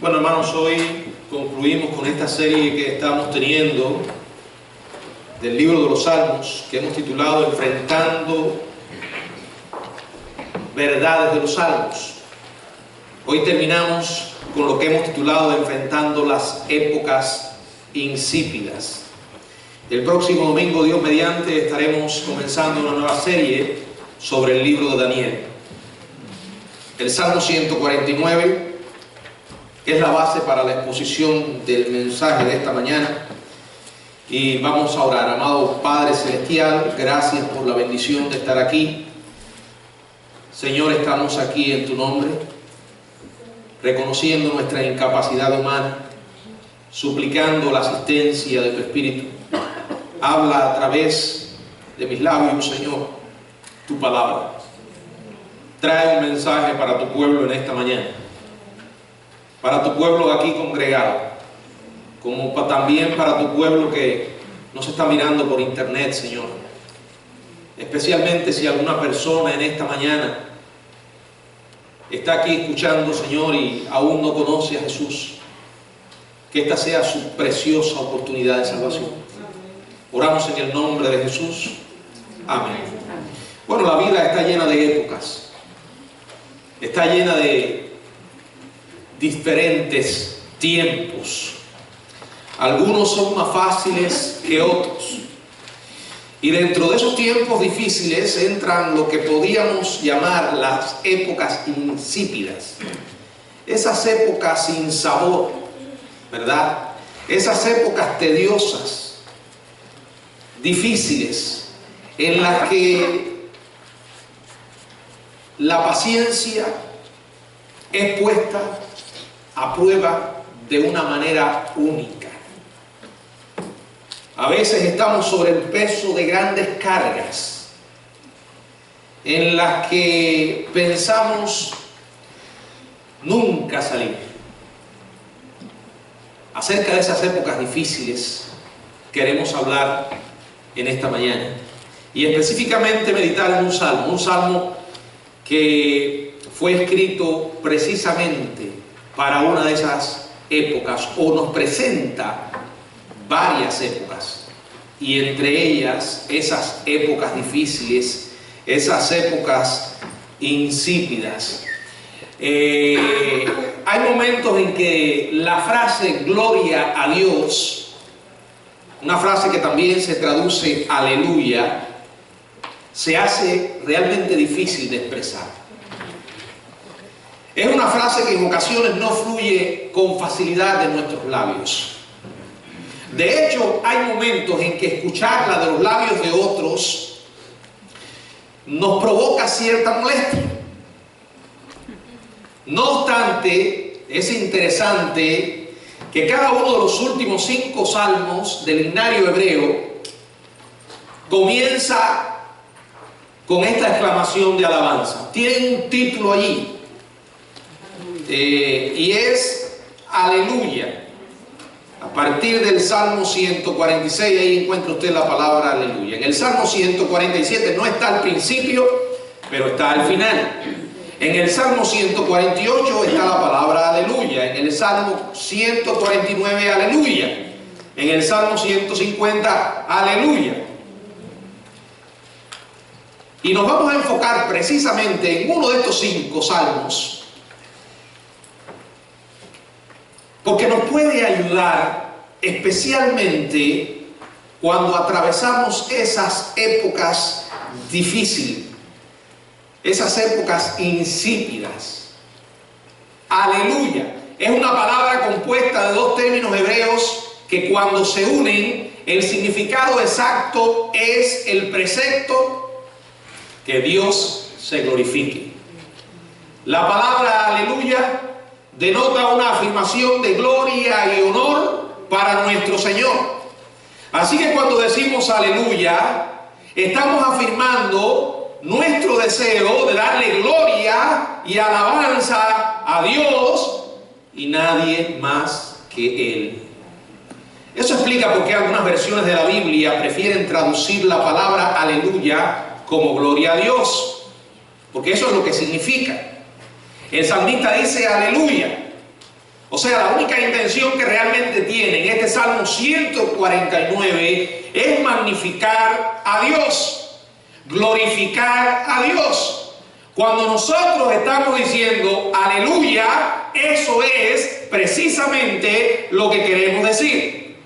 Bueno, hermanos, hoy concluimos con esta serie que estamos teniendo del libro de los Salmos, que hemos titulado Enfrentando Verdades de los Salmos. Hoy terminamos con lo que hemos titulado Enfrentando las épocas insípidas. El próximo domingo, Dios mediante, estaremos comenzando una nueva serie sobre el libro de Daniel. El Salmo 149 es la base para la exposición del mensaje de esta mañana. Y vamos a orar. Amado Padre Celestial, gracias por la bendición de estar aquí. Señor, estamos aquí en tu nombre, reconociendo nuestra incapacidad humana, suplicando la asistencia de tu Espíritu. Habla a través de mis labios, Señor, tu palabra. Trae un mensaje para tu pueblo en esta mañana, para tu pueblo aquí congregado, como también para tu pueblo que nos está mirando por internet, Señor. Especialmente si alguna persona en esta mañana está aquí escuchando, Señor, y aún no conoce a Jesús, que esta sea su preciosa oportunidad de salvación. Oramos en el nombre de Jesús. Amén. Bueno, la vida está llena de épocas, está llena de diferentes tiempos. Algunos son más fáciles que otros. Y dentro de esos tiempos difíciles entran lo que podríamos llamar las épocas insípidas. Esas épocas sin sabor, ¿verdad? Esas épocas tediosas, difíciles, en las que la paciencia es puesta a prueba de una manera única. A veces estamos sobre el peso de grandes cargas en las que pensamos nunca salir. Acerca de esas épocas difíciles queremos hablar en esta mañana, y específicamente meditar en un salmo que fue escrito precisamente para una de esas épocas, o nos presenta varias épocas, y entre ellas esas épocas difíciles, esas épocas insípidas. Hay momentos en que la frase gloria a Dios, una frase que también se traduce aleluya, se hace realmente difícil de expresar. Es una frase que en ocasiones no fluye con facilidad de nuestros labios. De hecho, hay momentos en que escucharla de los labios de otros nos provoca cierta molestia. No obstante, es interesante que cada uno de los últimos 5 salmos del himnario hebreo comienza con esta exclamación de alabanza. Tienen un título allí, y es aleluya. A partir del Salmo 146, ahí encuentra usted la palabra aleluya. En el Salmo 147 no está al principio, pero está al final. En el Salmo 148 está la palabra aleluya. En el Salmo 149, aleluya. En el Salmo 150, aleluya. Y nos vamos a enfocar precisamente en uno de estos 5 salmos, porque nos puede ayudar especialmente cuando atravesamos esas épocas difíciles, esas épocas insípidas. Aleluya es una palabra compuesta de 2 términos hebreos que, cuando se unen, el significado exacto es el precepto que Dios se glorifique. La palabra aleluya denota una afirmación de gloria y honor para nuestro Señor. Así que cuando decimos aleluya, estamos afirmando nuestro deseo de darle gloria y alabanza a Dios y nadie más que Él. Eso explica por qué algunas versiones de la Biblia prefieren traducir la palabra aleluya como gloria a Dios, porque eso es lo que significa. El salmista dice aleluya. O sea, la única intención que realmente tiene en este Salmo 149 es magnificar a Dios, glorificar a Dios. Cuando nosotros estamos diciendo aleluya, eso es precisamente lo que queremos decir.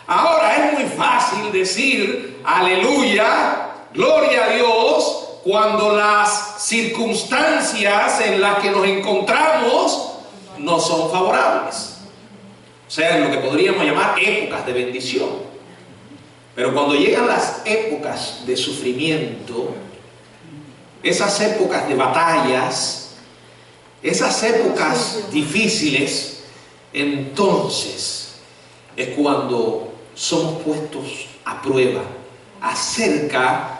Ahora, es muy fácil decir aleluya, gloria a Dios, cuando las circunstancias en las que nos encontramos no son favorables. O sea, en lo que podríamos llamar épocas de bendición. Pero cuando llegan las épocas de sufrimiento, esas épocas de batallas, esas épocas difíciles, entonces es cuando somos puestos a prueba acerca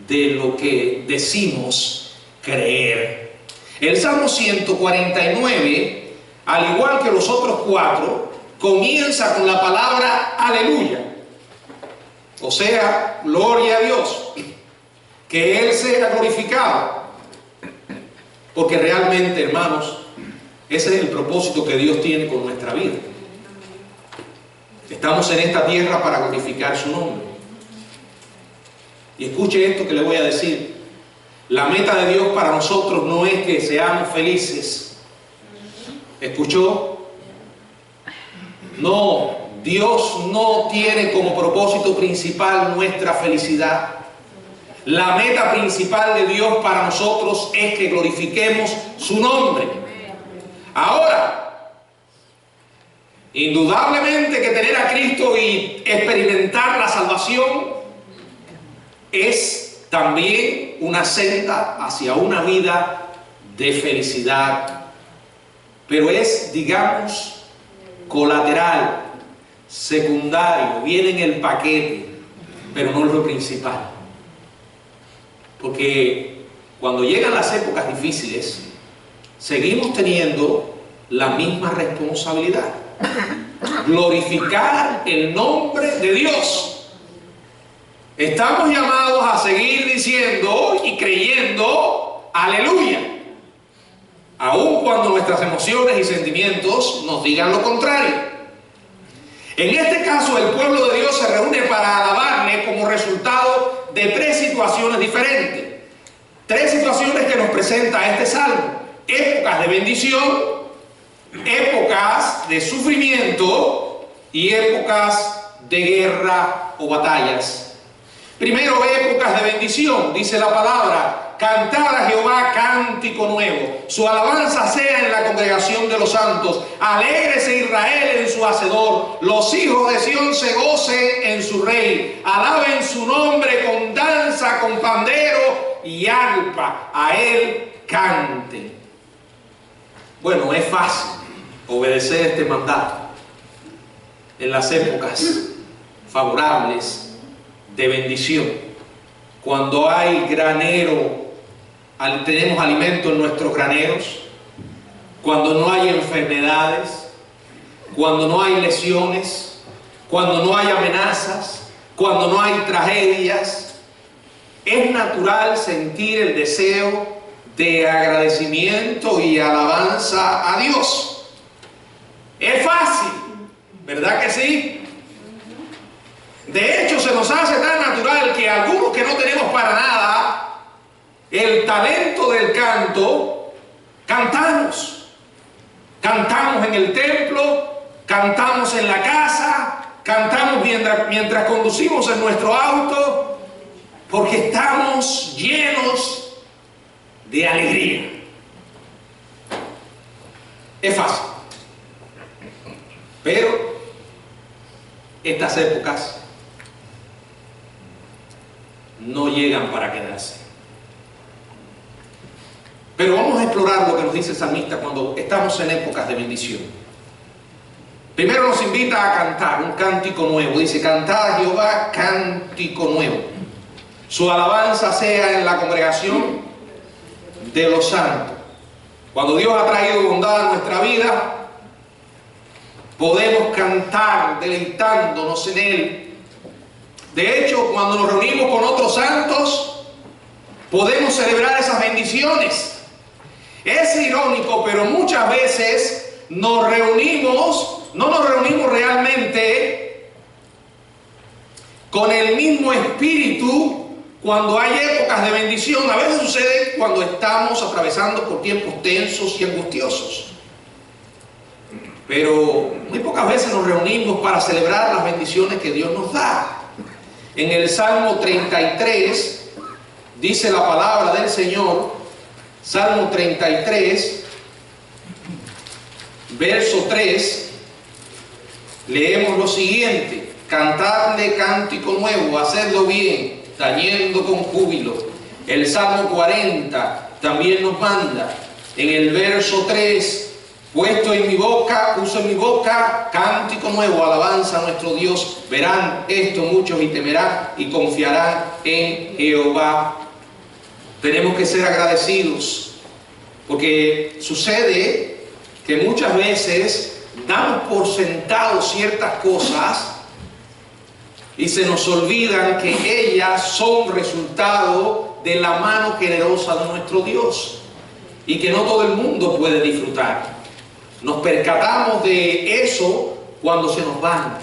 de lo que decimos creer. El Salmo 149, al igual que los otros 4, comienza con la palabra aleluya. O sea, gloria a Dios. Que Él sea glorificado. Porque realmente, hermanos, ese es el propósito que Dios tiene con nuestra vida. Estamos en esta tierra para glorificar su nombre. Y escuche esto que le voy a decir. La meta de Dios para nosotros no es que seamos felices. ¿Escuchó? No, Dios no tiene como propósito principal nuestra felicidad. La meta principal de Dios para nosotros es que glorifiquemos su nombre. Ahora, indudablemente que tener a Cristo y experimentar la salvación es también una senda hacia una vida de felicidad, pero es, digamos, colateral, secundario, viene en el paquete, pero no es lo principal. Porque cuando llegan las épocas difíciles, seguimos teniendo la misma responsabilidad: glorificar el nombre de Dios. Estamos llamados a seguir diciendo y creyendo aleluya, aun cuando nuestras emociones y sentimientos nos digan lo contrario. En este caso, el pueblo de Dios se reúne para alabarle como resultado de 3 situaciones diferentes. 3 situaciones que nos presenta este salmo: épocas de bendición, épocas de sufrimiento y épocas de guerra o batallas. Primero, épocas de bendición. Dice la palabra: cantar a Jehová cántico nuevo, su alabanza sea en la congregación de los santos, alégrese Israel en su hacedor, los hijos de Sión se gocen en su rey, alaben su nombre con danza, con pandero y arpa, a él canten. Bueno, es fácil obedecer este mandato en las épocas favorables de bendición, cuando hay granero, tenemos alimento en nuestros graneros, cuando no hay enfermedades, cuando no hay lesiones, cuando no hay amenazas, cuando no hay tragedias. Es natural sentir el deseo de agradecimiento y alabanza a Dios. Es fácil, ¿verdad que sí? De hecho, se nos hace tan natural que algunos que no tenemos para nada el talento del canto, cantamos. Cantamos en el templo, cantamos en la casa, cantamos mientras conducimos en nuestro auto, porque estamos llenos de alegría. Es fácil. Pero estas épocas no llegan para quedarse. Pero vamos a explorar lo que nos dice el salmista cuando estamos en épocas de bendición. Primero nos invita a cantar un cántico nuevo. Dice: cantad a Jehová cántico nuevo, su alabanza sea en la congregación de los santos. Cuando Dios ha traído bondad a nuestra vida, podemos cantar deleitándonos en Él. De hecho, cuando nos reunimos con otros santos, podemos celebrar esas bendiciones. Es irónico, pero muchas veces no nos reunimos realmente con el mismo espíritu cuando hay épocas de bendición. A veces sucede cuando estamos atravesando por tiempos tensos y angustiosos. Pero muy pocas veces nos reunimos para celebrar las bendiciones que Dios nos da. En el Salmo 33 dice la palabra del Señor, Salmo 33, verso 3, leemos lo siguiente: cantadle cántico nuevo, hacedlo bien, tañendo con júbilo. El Salmo 40 también nos manda, en el verso 3, puso en mi boca cántico nuevo, alabanza a nuestro Dios. Verán esto muchos y temerán y confiarán en Jehová. Tenemos que ser agradecidos, porque sucede que muchas veces damos por sentado ciertas cosas y se nos olvidan que ellas son resultado de la mano generosa de nuestro Dios y que no todo el mundo puede disfrutar. Nos percatamos de eso cuando se nos van,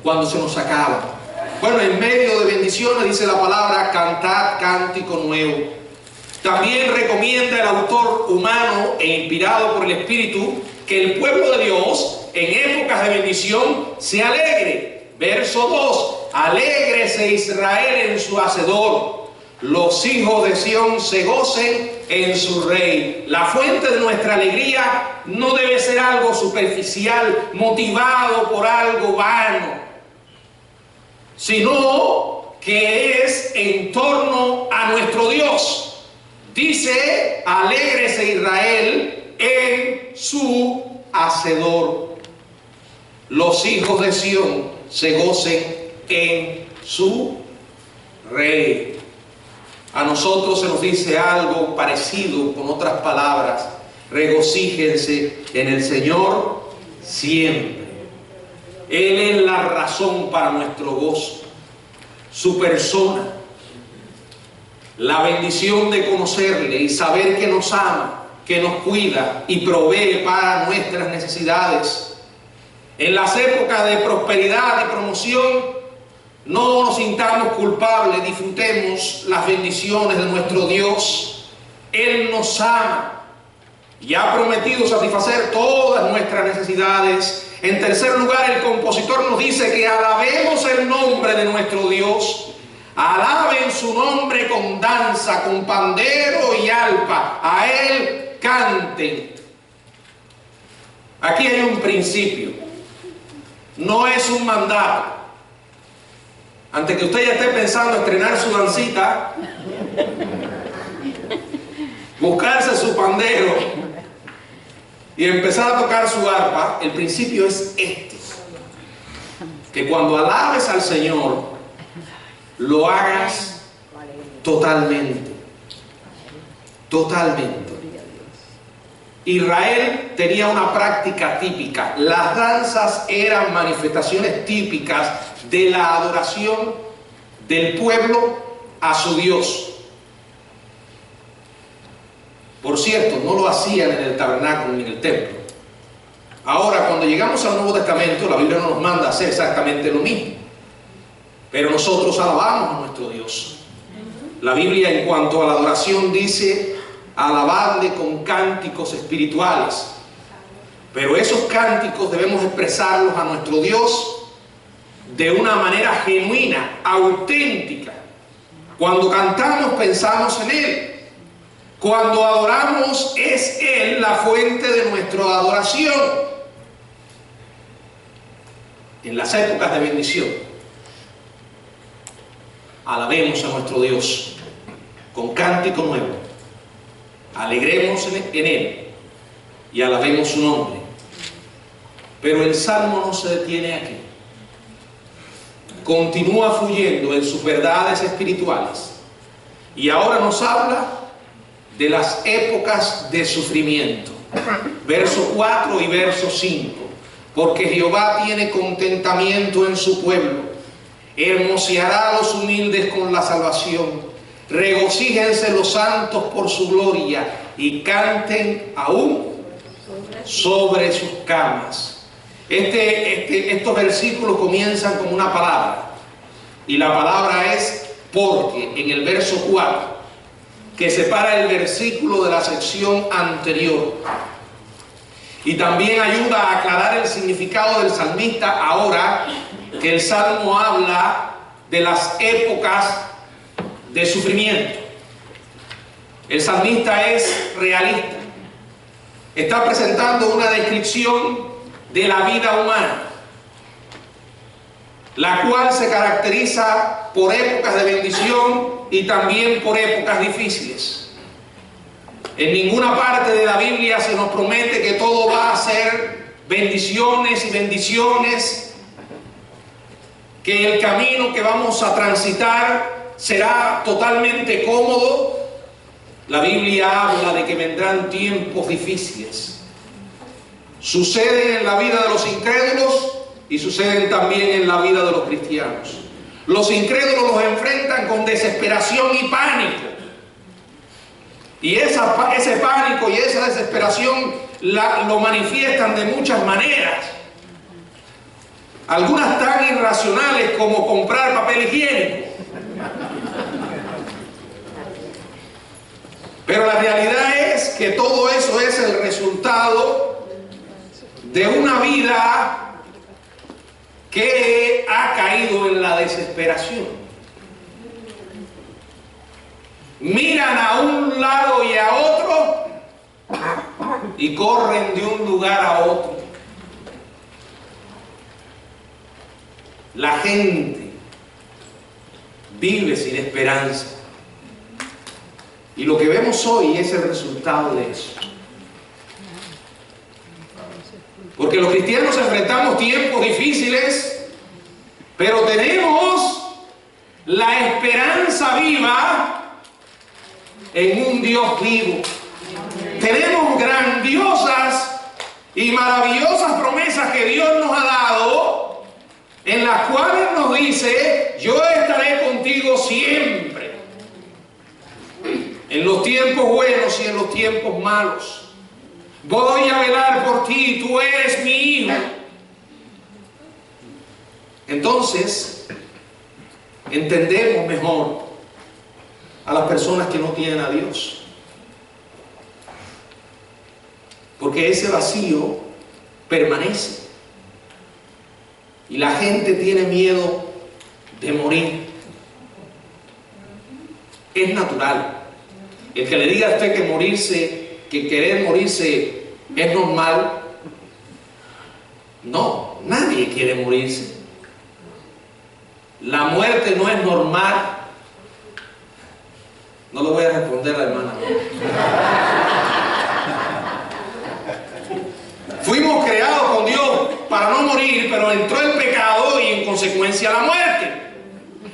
cuando se nos acaban. Bueno, en medio de bendiciones dice la palabra, cantad cántico nuevo. También recomienda el autor humano e inspirado por el Espíritu que el pueblo de Dios en épocas de bendición se alegre. Verso 2, alégrese Israel en su Hacedor, los hijos de Sión se gocen en su Rey. La fuente de nuestra alegría no debe ser algo superficial, motivado por algo vano, sino que es en torno a nuestro Dios. Dice, alégrese Israel en su Hacedor, los hijos de Sión se gocen en su Rey. A nosotros se nos dice algo parecido con otras palabras: regocíjense en el Señor siempre. Él es la razón para nuestro gozo, su persona, la bendición de conocerle y saber que nos ama, que nos cuida y provee para nuestras necesidades. En las épocas de prosperidad y promoción, no nos sintamos culpables, disfrutemos las bendiciones de nuestro Dios. Él nos ama y ha prometido satisfacer todas nuestras necesidades. En tercer lugar, el compositor nos dice que alabemos el nombre de nuestro Dios. Alaben su nombre con danza, con pandero y arpa. A Él canten. Aquí hay un principio. No es un mandato. Antes que usted ya esté pensando estrenar su dancita, buscarse su pandero y empezar a tocar su arpa, el principio es este: que cuando alabes al Señor, lo hagas totalmente. Totalmente. Israel tenía una práctica típica. Las danzas eran manifestaciones típicas de la adoración del pueblo a su Dios. Por cierto, no lo hacían en el tabernáculo ni en el templo. Ahora, cuando llegamos al Nuevo Testamento, la Biblia no nos manda a hacer exactamente lo mismo, pero nosotros alabamos a nuestro Dios. La Biblia, en cuanto a la adoración, dice: alabadle con cánticos espirituales. Pero esos cánticos debemos expresarlos a nuestro Dios de una manera genuina, auténtica. Cuando cantamos, pensamos en Él. Cuando adoramos, es Él la fuente de nuestra adoración. En las épocas de bendición, alabemos a nuestro Dios con cántico nuevo. Alegremos en Él y alabemos su nombre. Pero el Salmo no se detiene aquí. Continúa fluyendo en sus verdades espirituales y ahora nos habla de las épocas de sufrimiento. Verso 4 y verso 5. Porque Jehová tiene contentamiento en su pueblo, hermoseará a los humildes con la salvación. Regocíjense los santos por su gloria y canten aún sobre sus camas. Estos versículos comienzan con una palabra, y la palabra es porque, en el verso 4, que separa el versículo de la sección anterior, y también ayuda a aclarar el significado del salmista ahora que el salmo habla de las épocas de sufrimiento. El salmista es realista, está presentando una descripción de la vida humana, la cual se caracteriza por épocas de bendición y también por épocas difíciles. En ninguna parte de la Biblia se nos promete que todo va a ser bendiciones y bendiciones, que el camino que vamos a transitar será totalmente cómodo. La Biblia habla de que vendrán tiempos difíciles. Suceden en la vida de los incrédulos y suceden también en la vida de los cristianos. Los incrédulos los enfrentan con desesperación y pánico. Y ese pánico y esa desesperación lo manifiestan de muchas maneras. Algunas tan irracionales como comprar papel higiénico. Pero la realidad es que todo eso es el resultado de una vida que ha caído en la desesperación. Miran a un lado y a otro y corren de un lugar a otro. La gente vive sin esperanza. Y lo que vemos hoy es el resultado de eso. Porque los cristianos enfrentamos tiempos difíciles, pero tenemos la esperanza viva en un Dios vivo. Tenemos grandiosas y maravillosas promesas que Dios nos ha dado, en las cuales nos dice: yo estaré contigo siempre, en los tiempos buenos y en los tiempos malos. Voy a velar por ti, tú eres mi hijo. Entonces, entendemos mejor a las personas que no tienen a Dios. Porque ese vacío permanece. Y la gente tiene miedo de morir. Es natural. El que le diga a usted que morirse, que querer morirse es normal. No, nadie quiere morirse. La muerte no es normal. No lo voy a responder a la hermana. Fuimos creados con Dios para no morir, pero entró el pecado y en consecuencia la muerte.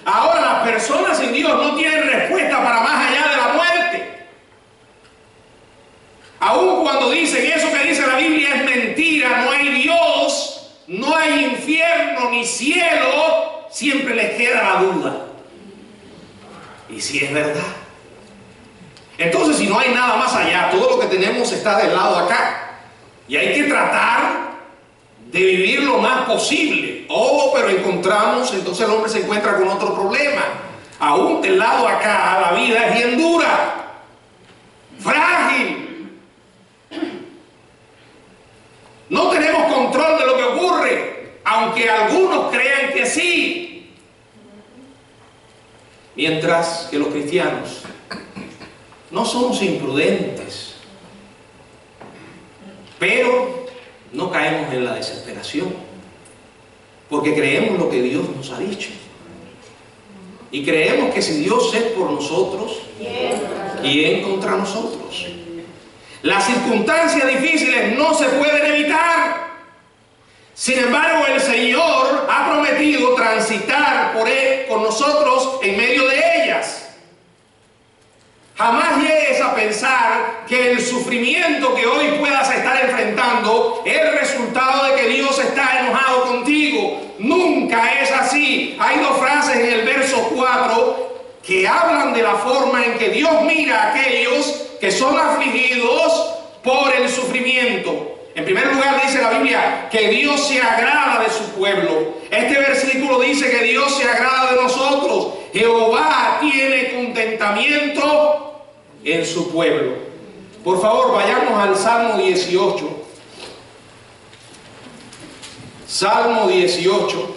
Ahora las personas sin Dios no tienen respuesta para más allá de la muerte. Aun cuando dicen eso que dice la Biblia es mentira, no hay Dios, no hay infierno ni cielo, siempre les queda la duda. ¿Y si es verdad? Entonces, si no hay nada más allá, todo lo que tenemos está del lado de acá. Y hay que tratar de vivir lo más posible. Oh, pero entonces el hombre se encuentra con otro problema. Aún del lado de acá, la vida es bien dura, frágil. No tenemos control de lo que ocurre, aunque algunos crean que sí. Mientras que los cristianos no somos imprudentes, pero no caemos en la desesperación, porque creemos lo que Dios nos ha dicho. Y creemos que si Dios es por nosotros, ¿quién contra nosotros? Las circunstancias difíciles no se pueden evitar. Sin embargo, el Señor ha prometido transitar con nosotros en medio de ellas. Jamás llegues a pensar que el sufrimiento que hoy puedas estar enfrentando es el resultado de que Dios está enojado contigo. Nunca es así. Hay dos frases en el verso 4 que hablan de la forma en que Dios mira a aquellos que son afligidos por el sufrimiento. En primer lugar dice la Biblia que Dios se agrada de su pueblo. Este versículo dice que Dios se agrada de nosotros. Jehová tiene contentamiento en su pueblo. Por favor, vayamos al Salmo 18. Salmo 18,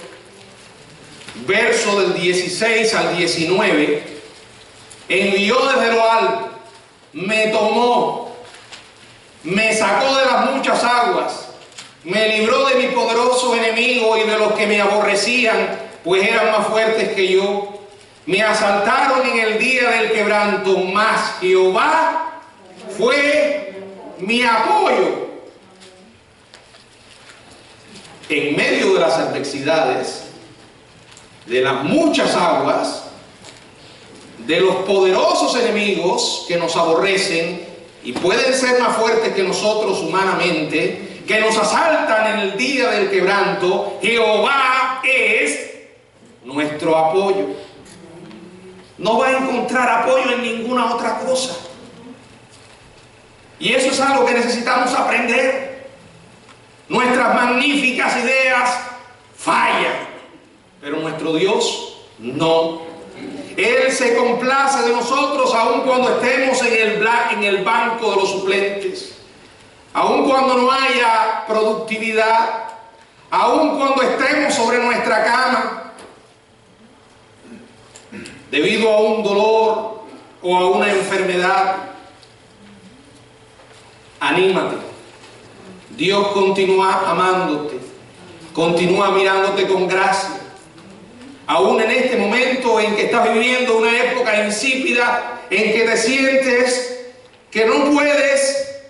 verso del 16 al 19. Envió desde lo alto, me tomó, me sacó de las muchas aguas, me libró de mi poderoso enemigo y de los que me aborrecían, pues eran más fuertes que yo. Me asaltaron en el día del quebranto, mas Jehová fue mi apoyo. En medio de las adversidades, de las muchas aguas, de los poderosos enemigos que nos aborrecen y pueden ser más fuertes que nosotros humanamente, que nos asaltan en el día del quebranto, Jehová es nuestro apoyo. No va a encontrar apoyo en ninguna otra cosa. Y eso es algo que necesitamos aprender. Nuestras magníficas ideas fallan, pero nuestro Dios no. Él se complace de nosotros aun cuando estemos en el banco de los suplentes, aun cuando no haya productividad, aun cuando estemos sobre nuestra cama debido a un dolor o a una enfermedad. Anímate. Dios continúa amándote, continúa mirándote con gracia. Aún en este momento en que estás viviendo una época insípida, en que te sientes que no puedes,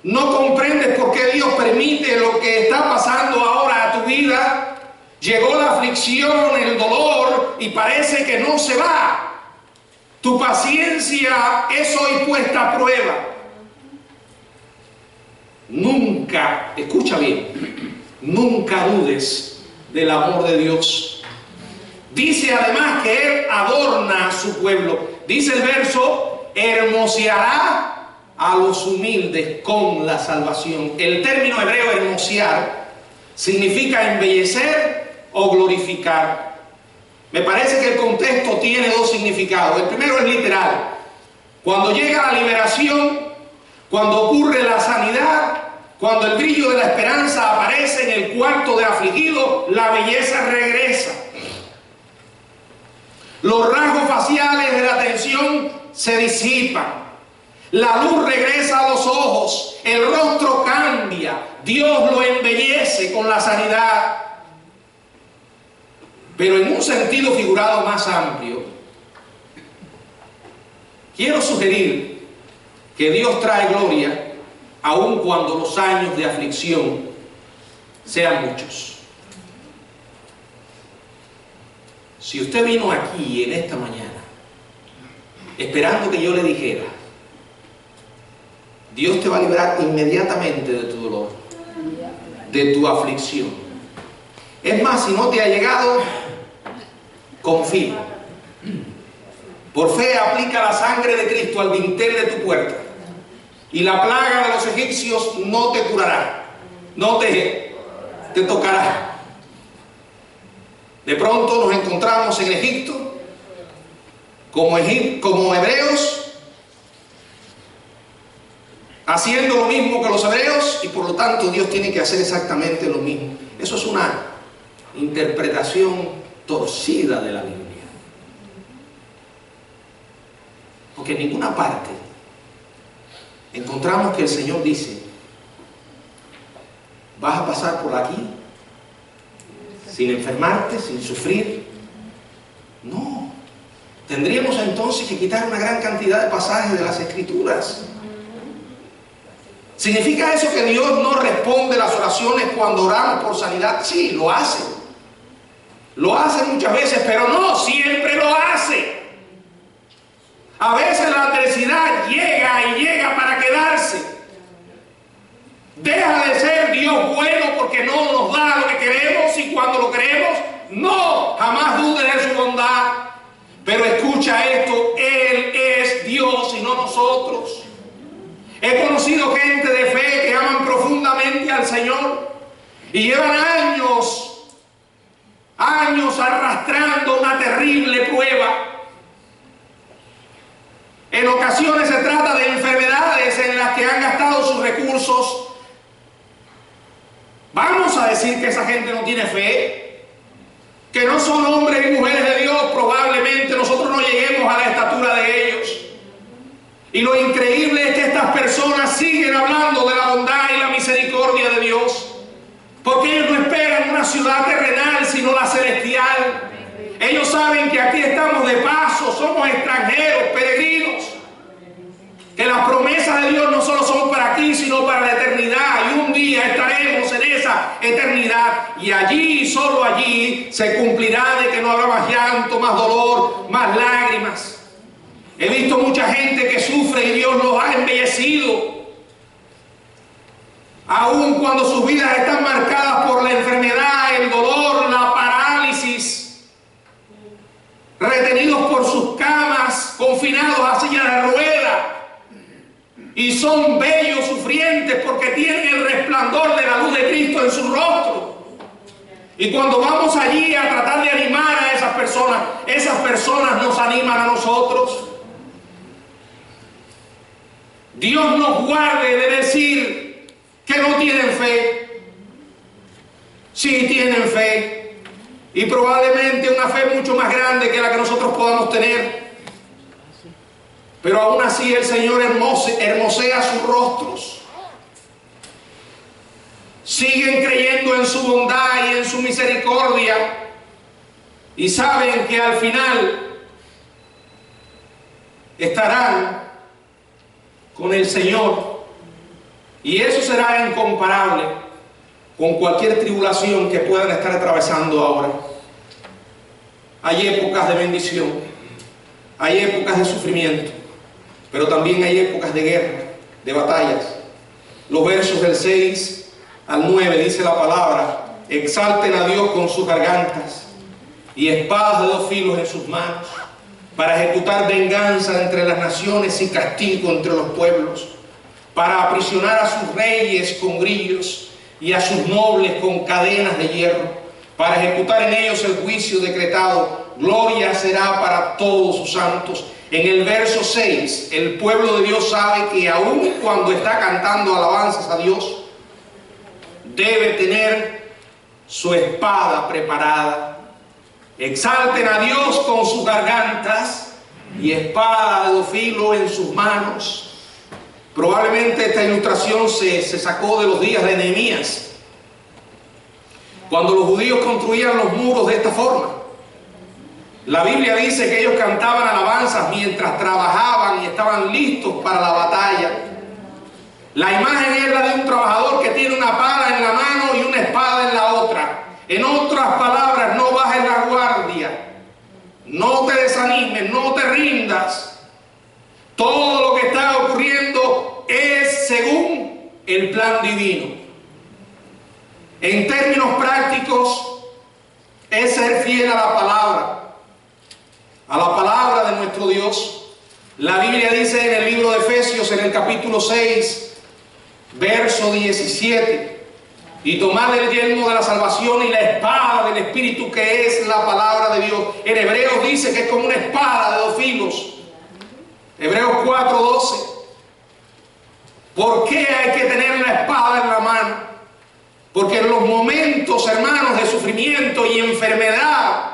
no comprendes por qué Dios permite lo que está pasando ahora a tu vida, llegó la aflicción, el dolor y parece que no se va. Tu paciencia es hoy puesta a prueba. Nunca, escucha bien, nunca dudes del amor de Dios. Dice además que Él adorna a su pueblo. Dice el verso, hermoseará a los humildes con la salvación. El término hebreo hermosear significa embellecer o glorificar. Me parece que el contexto tiene dos significados. El primero es literal. Cuando llega la liberación, cuando ocurre la sanidad, cuando el brillo de la esperanza aparece en el cuarto de afligido, la belleza regresa. Los rasgos faciales de la tensión se disipan. La luz regresa a los ojos. El rostro cambia. Dios lo embellece con la sanidad. Pero en un sentido figurado más amplio, quiero sugerir que Dios trae gloria aun cuando los años de aflicción sean muchos. Si usted vino aquí en esta mañana esperando que yo le dijera, Dios te va a librar inmediatamente de tu dolor, de tu aflicción. Es más, si no te ha llegado, confía. Por fe aplica la sangre de Cristo al dintel de tu puerta y la plaga de los egipcios no te curará, no te tocará. De pronto nos encontramos en Egipto como hebreos, haciendo lo mismo que los hebreos, y por lo tanto Dios tiene que hacer exactamente lo mismo. Eso es una interpretación torcida de la Biblia. Porque en ninguna parte encontramos que el Señor dice, vas a pasar por aquí sin enfermarte, sin sufrir. No. Tendríamos entonces que quitar una gran cantidad de pasajes de las Escrituras. ¿Significa eso que Dios no responde las oraciones cuando oramos por sanidad? Sí, lo hace. Lo hace muchas veces, pero no siempre lo hace. A veces la adversidad llega y llega para quedarse. Deja de ser Dios bueno porque no nos da lo que queremos, y cuando lo queremos, no, jamás dudes de su bondad. Pero escucha esto, Él es Dios y no nosotros. He conocido gente de fe que aman profundamente al Señor y llevan años arrastrando una terrible prueba. En ocasiones se trata de enfermedades en las que han gastado sus recursos. Vamos a decir que esa gente no tiene fe, que no son hombres y mujeres de Dios. Probablemente nosotros no lleguemos a la estatura de ellos. Y lo increíble es que estas personas siguen hablando de la bondad y la misericordia de Dios, porque ellos no esperan una ciudad terrenal, sino la celestial. Ellos saben que aquí estamos de paso, somos extranjeros, peregrinos, que las promesas de Dios no solo son para aquí, sino para la eternidad, y un día estaremos en esa eternidad, y allí, solo allí, se cumplirá de que no habrá más llanto, más dolor, más lágrimas. He visto mucha gente que sufre y Dios los ha embellecido, aun cuando sus vidas están marcadas por la enfermedad, el dolor, la parálisis, retenidos por sus camas, confinados a silla de rueda, y son bellos sufrientes porque tienen el resplandor de la luz de Cristo en su rostro. Y cuando vamos allí a tratar de animar a esas personas nos animan a nosotros. Dios nos guarde de decir que no tienen fe. Sí tienen fe, y probablemente una fe mucho más grande que la que nosotros podamos tener. Pero aún así el Señor hermosea sus rostros. Siguen creyendo en su bondad y en su misericordia, y saben que al final estarán con el Señor, y eso será incomparable con cualquier tribulación que puedan estar atravesando ahora. Hay épocas de bendición, hay épocas de sufrimiento, pero también hay épocas de guerra, de batallas. Los versos del 6 al 9 dice la palabra: exalten a Dios con sus gargantas y espadas de dos filos en sus manos, para ejecutar venganza entre las naciones y castigo entre los pueblos, para aprisionar a sus reyes con grillos y a sus nobles con cadenas de hierro, para ejecutar en ellos el juicio decretado. Gloria será para todos sus santos. En el verso 6, el pueblo de Dios sabe que aun cuando está cantando alabanzas a Dios, debe tener su espada preparada. Exalten a Dios con sus gargantas y espada de dos filos en sus manos. Probablemente esta ilustración se sacó de los días de Nehemías, cuando los judíos construían los muros de esta forma. La Biblia dice que ellos cantaban alabanzas mientras trabajaban y estaban listos para la batalla. La imagen es la de un trabajador que tiene una pala en la mano y una espada en la otra. En otras palabras, no bajes la guardia, no te desanimes, no te rindas. Todo lo que está ocurriendo es según el plan divino. En términos prácticos, es ser fiel a la palabra de nuestro Dios. La Biblia dice en el libro de Efesios, en el capítulo 6, verso 17: y tomad el yelmo de la salvación y la espada del Espíritu, que es la palabra de Dios. En Hebreos dice que es como una espada de dos filos. Hebreos 4:12. ¿Por qué hay que tener la espada en la mano? Porque en los momentos, hermanos, de sufrimiento y enfermedad,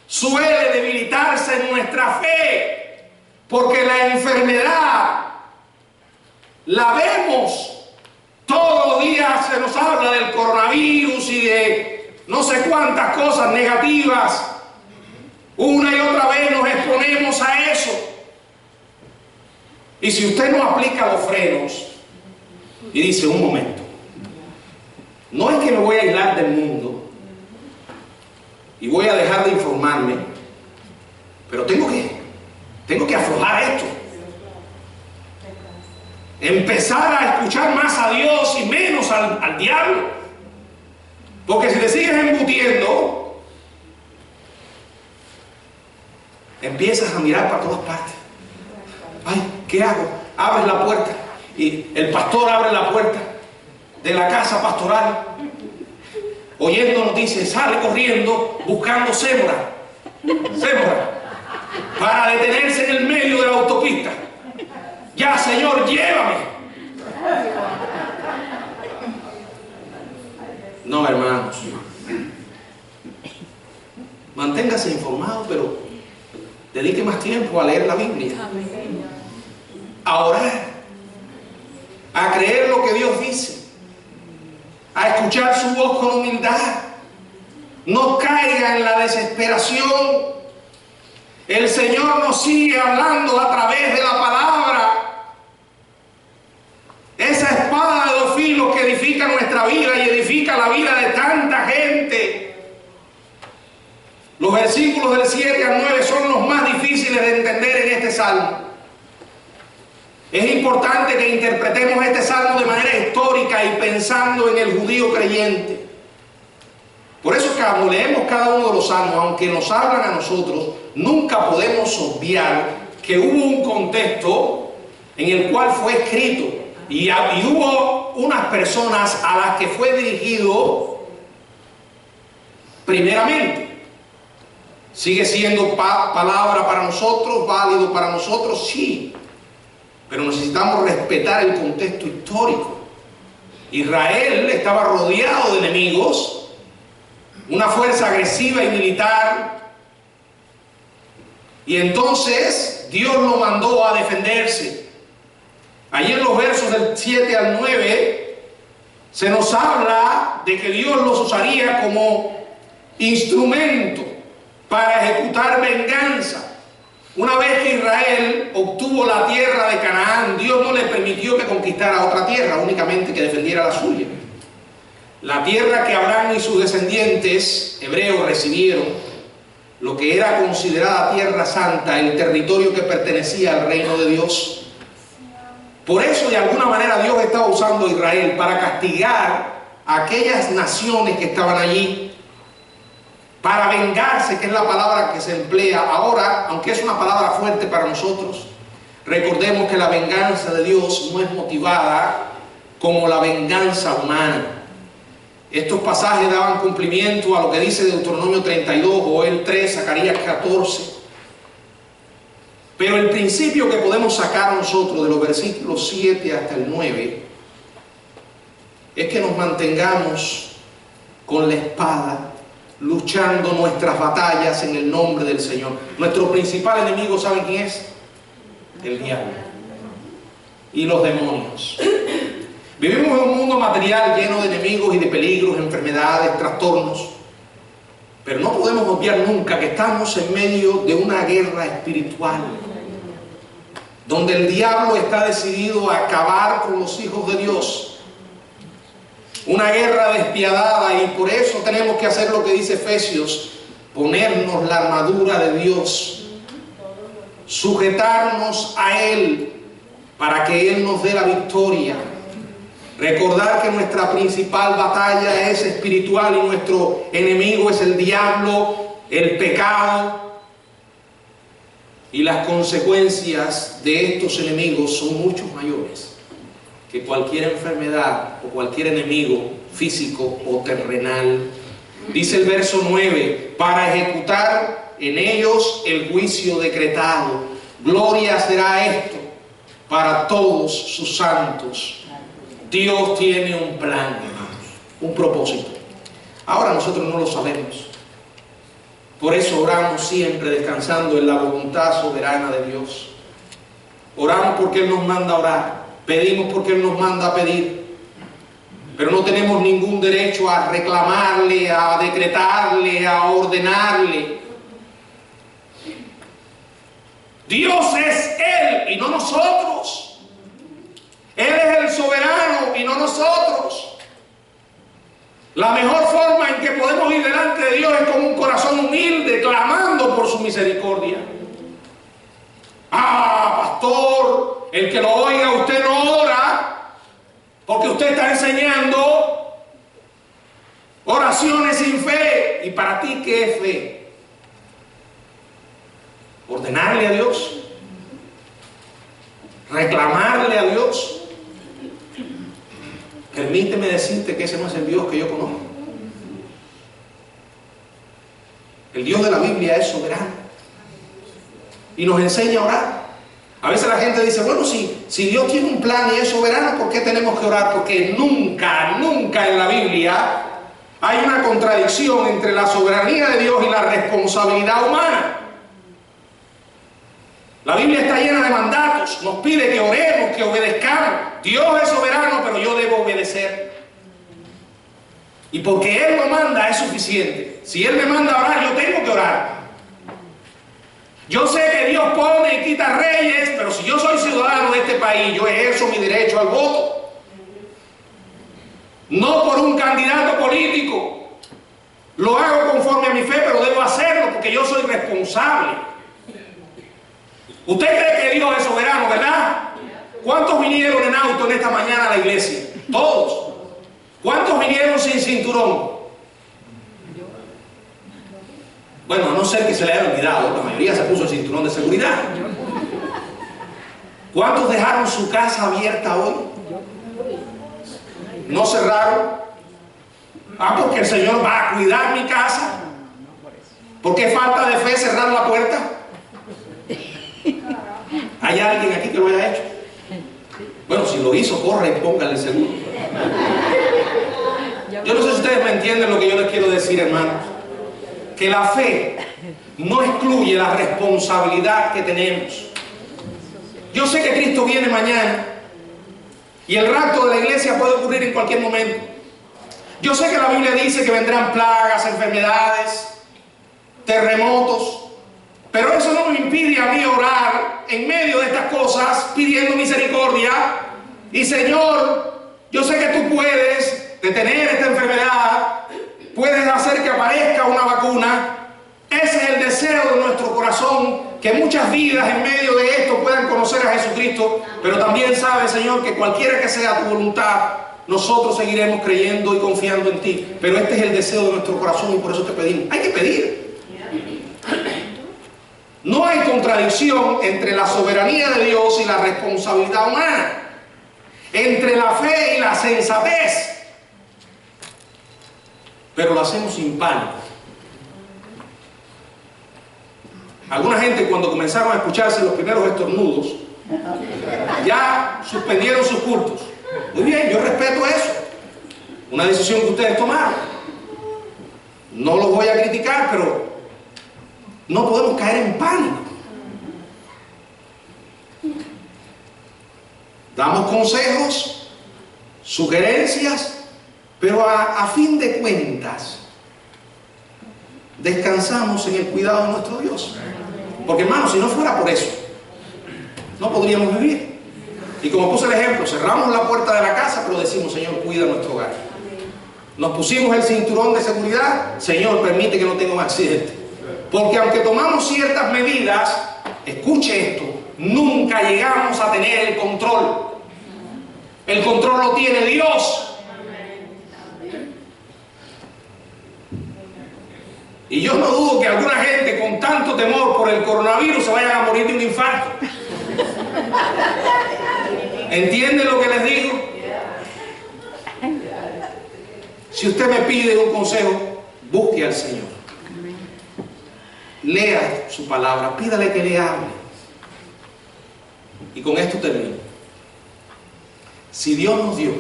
suele debilitarse nuestra fe, porque la enfermedad la vemos. Todos los días se nos habla del coronavirus y de no sé cuántas cosas negativas. Una y otra vez nos exponemos a eso. Y si usted no aplica los frenos y dice: un momento, no es que me voy a aislar del mundo y voy a dejar de informarme, pero tengo que aflojar esto. Empezar a escuchar más a Dios y menos al diablo. Porque si te sigues embutiendo, empiezas a mirar para todas partes. Ay, ¿qué hago? Abres la puerta y el pastor abre la puerta de la casa pastoral, oyendo noticias, sale corriendo buscando Sémora para detenerse en el medio de la autopista. Ya, Señor, llévame. No, hermanos, manténgase informado, pero dedique más tiempo a leer la Biblia, a orar, a creer lo que Dios dice, a escuchar su voz con humildad. No caiga en la desesperación. El Señor nos sigue hablando a través de la palabra. Esa espada de dos filos que edifica nuestra vida y edifica la vida de tanta gente. Los versículos del 7 al 9 son los más difíciles de entender en este salmo. Es importante que interpretemos este salmo de manera histórica y pensando en el judío creyente. Por eso que cuando leemos cada uno de los salmos, aunque nos hablan a nosotros, nunca podemos obviar que hubo un contexto en el cual fue escrito y hubo unas personas a las que fue dirigido primeramente. ¿Sigue siendo palabra para nosotros, válido para nosotros? Sí, pero necesitamos respetar el contexto histórico. Israel estaba rodeado de enemigos, una fuerza agresiva y militar, y entonces Dios lo mandó a defenderse. Allí en los versos del 7 al 9 se nos habla de que Dios los usaría como instrumento para ejecutar venganza. Una vez que Israel obtuvo la tierra de Canaán, Dios no le permitió que conquistara otra tierra, únicamente que defendiera la suya. La tierra que Abraham y sus descendientes hebreos recibieron, lo que era considerada tierra santa, el territorio que pertenecía al reino de Dios. Por eso, de alguna manera, Dios estaba usando a Israel para castigar a aquellas naciones que estaban allí, para vengarse, que es la palabra que se emplea ahora, aunque es una palabra fuerte para nosotros. Recordemos que la venganza de Dios no es motivada como la venganza humana. Estos pasajes daban cumplimiento a lo que dice Deuteronomio 32, Joel 3, Zacarías 14. Pero el principio que podemos sacar nosotros de los versículos 7 hasta el 9 es que nos mantengamos con la espada, luchando nuestras batallas en el nombre del Señor. Nuestro principal enemigo, ¿saben quién es? El diablo y los demonios. Vivimos en un mundo material lleno de enemigos y de peligros, enfermedades, trastornos. Pero no podemos obviar nunca que estamos en medio de una guerra espiritual, donde el diablo está decidido a acabar con los hijos de Dios. Una guerra despiadada, y por eso tenemos que hacer lo que dice Efesios: ponernos la armadura de Dios, sujetarnos a Él para que Él nos dé la victoria. Recordar que nuestra principal batalla es espiritual y nuestro enemigo es el diablo, el pecado. Y las consecuencias de estos enemigos son mucho mayores que cualquier enfermedad o cualquier enemigo físico o terrenal. Dice el verso 9: para ejecutar en ellos el juicio decretado. Gloria será esto para todos sus santos. Dios tiene un plan, un propósito. Ahora nosotros no lo sabemos. Por eso oramos siempre descansando en la voluntad soberana de Dios. Oramos porque Él nos manda a orar. Pedimos porque Él nos manda a pedir. Pero no tenemos ningún derecho a reclamarle, a decretarle, a ordenarle. Dios es Él y no nosotros. Él es el soberano y no nosotros. La mejor forma en que podemos ir delante de Dios es con un corazón humilde, clamando por su misericordia. Ah, pastor, el que lo oiga, usted no ora, porque usted está enseñando oraciones sin fe. ¿Y para ti qué es fe? ¿Ordenarle a Dios? ¿Reclamarle a Dios? Permíteme decirte que ese no es el Dios que yo conozco. El Dios de la Biblia es soberano y nos enseña a orar. A veces la gente dice, bueno, si Dios tiene un plan y es soberano, ¿por qué tenemos que orar? Porque nunca en la Biblia hay una contradicción entre la soberanía de Dios y la responsabilidad humana. La Biblia está llena de mandatos, nos pide que oremos, que obedezcamos. Dios es soberano, pero yo debo obedecer. Y porque Él lo manda es suficiente. Si Él me manda a orar, yo tengo que orar. Yo sé que Dios pone y quita reyes, pero si yo soy ciudadano de este país, yo ejerzo mi derecho al voto. No por un candidato político. Lo hago conforme a mi fe, pero debo hacerlo porque yo soy responsable. ¿Usted cree que Dios es soberano, verdad? ¿Cuántos vinieron en auto en esta mañana a la iglesia? Todos. ¿Cuántos vinieron sin cinturón? Bueno, a no ser que se le haya olvidado, la mayoría se puso el cinturón de seguridad. ¿Cuántos dejaron su casa abierta hoy? ¿No cerraron? Porque el Señor va a cuidar mi casa. ¿Por qué falta de fe cerrar la puerta? ¿Hay alguien aquí que lo haya hecho? Bueno, si lo hizo, corre y póngale el seguro. Yo no sé si ustedes me entienden lo que yo les quiero decir, hermanos. Que la fe no excluye la responsabilidad que tenemos. Yo sé que Cristo viene mañana y el rapto de la iglesia puede ocurrir en cualquier momento. Yo sé que la Biblia dice que vendrán plagas, enfermedades, terremotos, pero eso no me impide a mí orar en medio de estas cosas pidiendo misericordia. Y Señor, yo sé que tú puedes detener esta enfermedad, puedes hacer que aparezca una vacuna. Ese es el deseo de nuestro corazón, que muchas vidas en medio de esto puedan conocer a Jesucristo. Pero también sabes, Señor, que cualquiera que sea tu voluntad, nosotros seguiremos creyendo y confiando en ti. Pero este es el deseo de nuestro corazón y por eso te pedimos. Hay que pedir. No hay contradicción entre la soberanía de Dios y la responsabilidad humana, entre la fe y la sensatez. Pero lo hacemos sin pánico. Alguna gente, cuando comenzaron a escucharse los primeros estornudos, ya suspendieron sus cultos. Muy bien, yo respeto eso. Una decisión que ustedes tomaron. No los voy a criticar, pero no podemos caer en pánico. Damos consejos, sugerencias, pero a fin de cuentas descansamos en el cuidado de nuestro Dios. Porque, hermanos, si no fuera por eso, no podríamos vivir. Y como puse el ejemplo, cerramos la puerta de la casa, pero decimos, Señor, cuida nuestro hogar. Nos pusimos el cinturón de seguridad, Señor, permite que no tenga un accidente. Porque aunque tomamos ciertas medidas, escuche esto, nunca llegamos a tener el control. El control lo tiene Dios. Y yo no dudo que alguna gente con tanto temor por el coronavirus se vayan a morir de un infarto. ¿Entienden lo que les digo? Si usted me pide un consejo, busque al Señor. Lea su palabra, pídale que le hable. Y con esto termino. Si Dios nos dio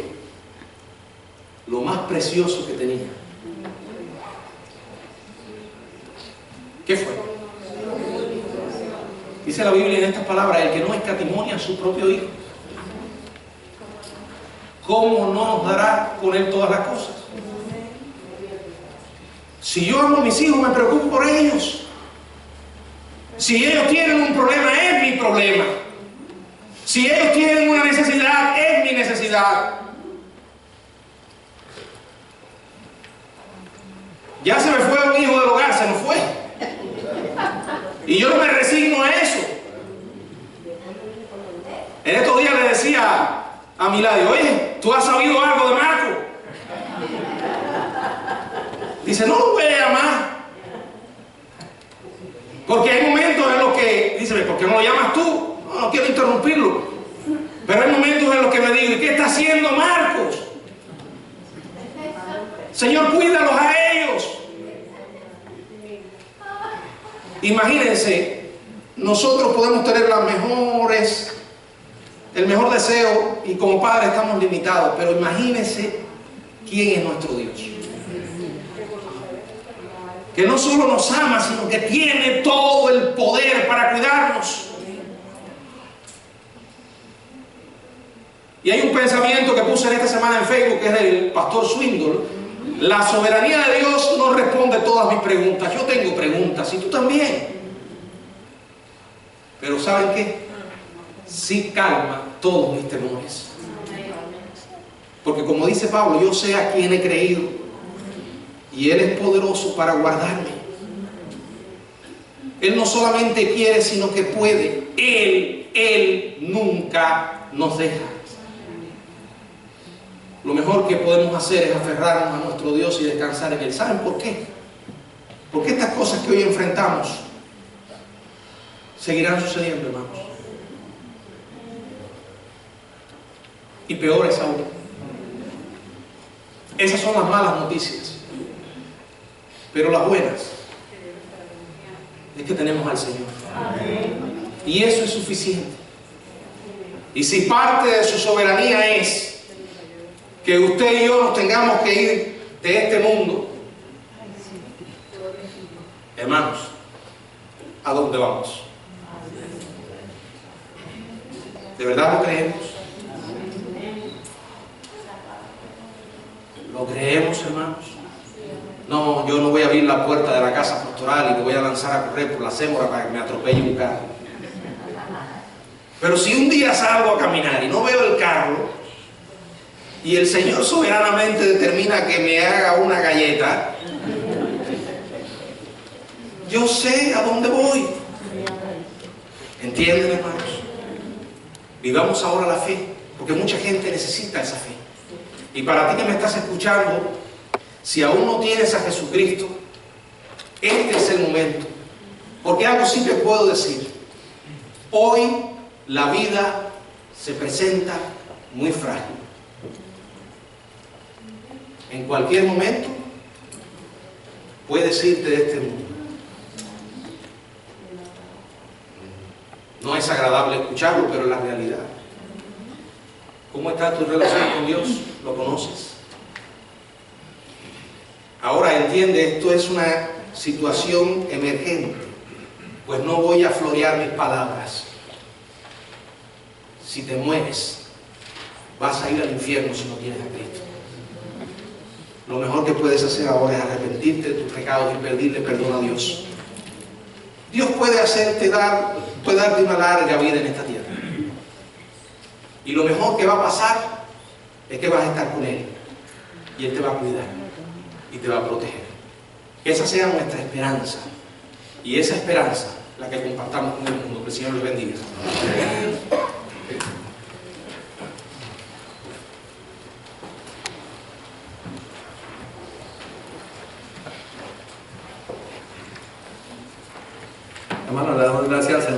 lo más precioso que tenía, ¿qué fue? Dice la Biblia en estas palabras, el que no escatimonia a su propio Hijo, ¿cómo no nos dará con Él todas las cosas? Si yo amo a mis hijos, me preocupo por ellos. Si ellos tienen un problema, es mi problema. Si ellos tienen una necesidad, es mi necesidad. Ya se me fue un hijo del hogar, se me fue. Y yo no me resigno a eso. En estos días le decía a Milady, oye, ¿tú has sabido algo de Marco? Dice, no lo voy a llamar. Porque hay momentos en los que, dice, ¿por qué no lo llamas tú? No quiero interrumpirlo. Pero hay momentos en los que me digo, ¿y qué está haciendo Marcos? Señor, cuídalos a ellos. Imagínense, nosotros podemos tener el mejor deseo y como padres estamos limitados, pero imagínense quién es nuestro Dios. Que no solo nos ama, sino que tiene todo el poder para cuidarnos. Y hay un pensamiento que puse en esta semana en Facebook, que es del pastor Swindoll. La soberanía de Dios no responde todas mis preguntas. Yo tengo preguntas y tú también. Pero ¿saben qué? Sí calma todos mis temores. Porque como dice Pablo, yo sé a quién he creído y Él es poderoso para guardarme. Él no solamente quiere, sino que puede. Él nunca nos deja. Lo mejor que podemos hacer es aferrarnos a nuestro Dios y descansar en Él. ¿Saben por qué? Porque estas cosas que hoy enfrentamos seguirán sucediendo, hermanos. Y peores aún. Esas son las malas noticias. Pero las buenas es que tenemos al Señor. Y eso es suficiente. Y si parte de su soberanía es que usted y yo nos tengamos que ir de este mundo, hermanos, ¿a dónde vamos? ¿De verdad lo creemos? ¿Lo creemos, hermanos? No, yo no voy a abrir la puerta de la casa pastoral y me voy a lanzar a correr por la cémora para que me atropelle un carro. Pero si un día salgo a caminar y no veo el carro, y el Señor soberanamente determina que me haga una galleta, yo sé a dónde voy. ¿Entienden, hermanos? Vivamos ahora la fe, porque mucha gente necesita esa fe. Y para ti que me estás escuchando, si aún no tienes a Jesucristo, este es el momento. Porque algo sí te puedo decir. Hoy la vida se presenta muy frágil. En cualquier momento puedes irte de este mundo. No es agradable escucharlo, pero es la realidad. ¿Cómo está tu relación con Dios? ¿Lo conoces? Ahora entiende, esto es una situación emergente, pues no voy a florear mis palabras. Si te mueres, vas a ir al infierno si no tienes a Cristo. Lo mejor que puedes hacer ahora es arrepentirte de tus pecados y pedirle perdón a Dios. Dios puede darte una larga vida en esta tierra. Y lo mejor que va a pasar es que vas a estar con Él. Y Él te va a cuidar. Y te va a proteger. Que esa sea nuestra esperanza. Y esa esperanza, la que compartamos con el mundo. Que el Señor les bendiga.